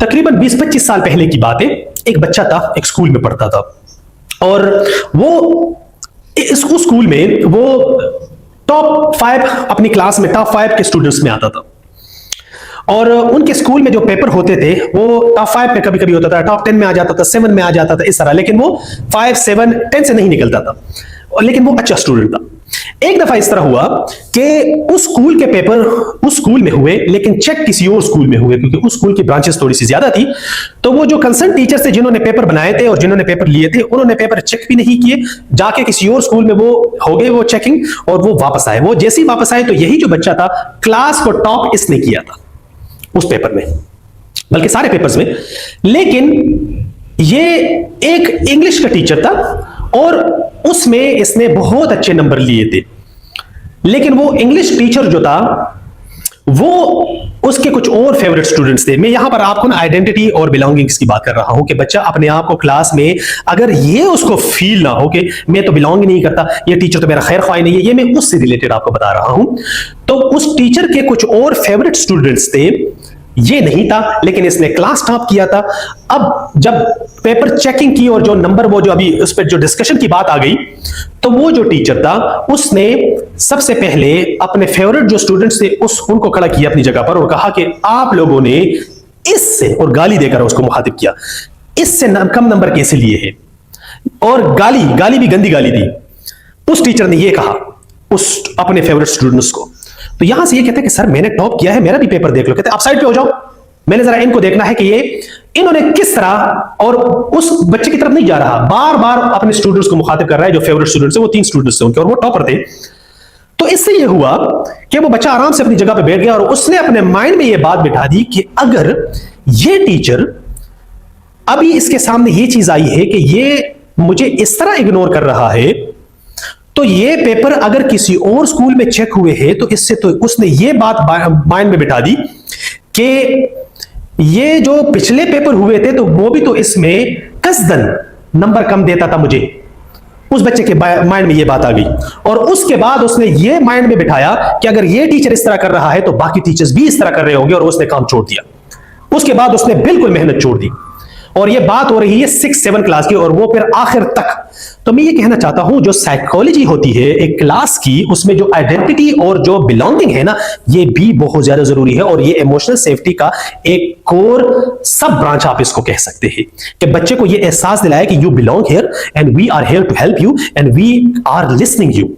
तकरीबन 20-25 साल पहले की बात है। एक बच्चा था, एक स्कूल में पढ़ता था और वो इस स्कूल में वो टॉप 5 अपनी क्लास में टॉप 5 के स्टूडेंट्स में आता था। और उनके स्कूल में जो पेपर होते थे वो टॉप 5 में कभी कभी होता था, टॉप 10 में आ जाता था, 7 में आ जाता था, इस तरह। लेकिन वो 5, 7, 10 से नहीं निकलता था, लेकिन वो अच्छा स्टूडेंट था। एक दफा इस तरह हुआ कि उस स्कूल के पेपर उस स्कूल में हुए, लेकिन चेक किसी और स्कूल में हुए, क्योंकि उस स्कूल की ब्रांचेस थोड़ी सी ज्यादा थी। तो वो जो कंसर्न टीचर्स थे जिन्होंने पेपर बनाए थे और जिन्होंने पेपर लिए थे, उन्होंने पेपर चेक भी नहीं किए, जाके किसी और स्कूल में वो हो गए वो चेकिंग, और वो वापस आए। वो जैसे ही वापस आए तो यही जो बच्चा था, क्लास को टॉप इसने किया था उस पेपर में, बल्कि सारे पेपर्स में। लेकिन ये एक इंग्लिश का टीचर था और उसमें इसने बहुत अच्छे नंबर लिए थे। लेकिन वो इंग्लिश टीचर जो था वो उसके कुछ और फेवरेट स्टूडेंट्स थे। मैं यहां पर आपको ना आइडेंटिटी और बिलोंगिंग्स की बात कर रहा हूं कि बच्चा अपने आप को क्लास में, अगर ये उसको फील ना हो कि मैं तो बिलोंग नहीं करता, ये टीचर तो मेरा खैर ख्वाह नहीं है, ये मैं उससे रिलेटेड आपको बता रहा हूं। तो उस टीचर के कुछ और फेवरेट स्टूडेंट्स थे, ये नहीं था, लेकिन इसने क्लास टॉप किया था। अब जब पेपर चेकिंग की और जो नंबर, वो जो अभी उस पर जो डिस्कशन की बात आ गई, तो वो जो टीचर था उसने सबसे पहले अपने फेवरेट जो स्टूडेंट्स थे उनको खड़ा किया अपनी जगह पर और कहा कि आप लोगों ने इससे, और गाली देकर उसको मुखातिब किया, इससे कम नंबर कैसे लिए हैं। और गाली भी गंदी गाली दी। उस टीचर ने ये कहा उस अपने फेवरेट स्टूडेंट्स को। तो यहां से ये कहते हैं कि सर मैंने टॉप किया है, मेरा भी पेपर देख लो। कहते हैं आप साइड पे हो जाओ, मैंने जरा इनको देखना है कि ये इन्होंने किस तरह, और उस बच्चे की तरफ नहीं जा रहा, बार बार अपने स्टूडेंट्स को मुखातिब कर रहा है जो फेवरेट स्टूडेंट्स है। वो 3 स्टूडेंट्स थे उनके और वो टॉपर थे। तो इससे ये हुआ कि वो बच्चा आराम से अपनी जगह पे बैठ गया और उसने अपने माइंड में ये बात बिठा दी कि अगर ये टीचर, अभी इसके सामने ये चीज आई है कि ये मुझे इस तरह इग्नोर कर रहा है, तो ये पेपर अगर किसी और स्कूल में चेक हुए हैं तो इससे, तो उसने ये बात माइंड में बिठा दी कि ये जो पिछले पेपर हुए थे तो वो भी तो इसमें कसदन नंबर कम देता था मुझे। उस बच्चे के माइंड में ये बात आ गई और उसके बाद उसने ये माइंड में बिठाया कि अगर ये टीचर इस तरह कर रहा है तो बाकी टीचर्स भी इस तरह कर रहे होंगे, और उसने काम छोड़ दिया। उसके बाद उसने बिल्कुल मेहनत छोड़ दी। और ये बात हो रही है 6-7 क्लास की, और वो फिर आखिर तक। तो मैं ये कहना चाहता हूं, जो साइकोलॉजी होती है एक क्लास की, उसमें जो आइडेंटिटी और जो बिलोंगिंग है ना, ये भी बहुत ज्यादा जरूरी है। और ये इमोशनल सेफ्टी का एक कोर सब ब्रांच आप इसको कह सकते हैं कि बच्चे को ये एहसास दिलाया कि you belong here and we are here to help you and we are listening you.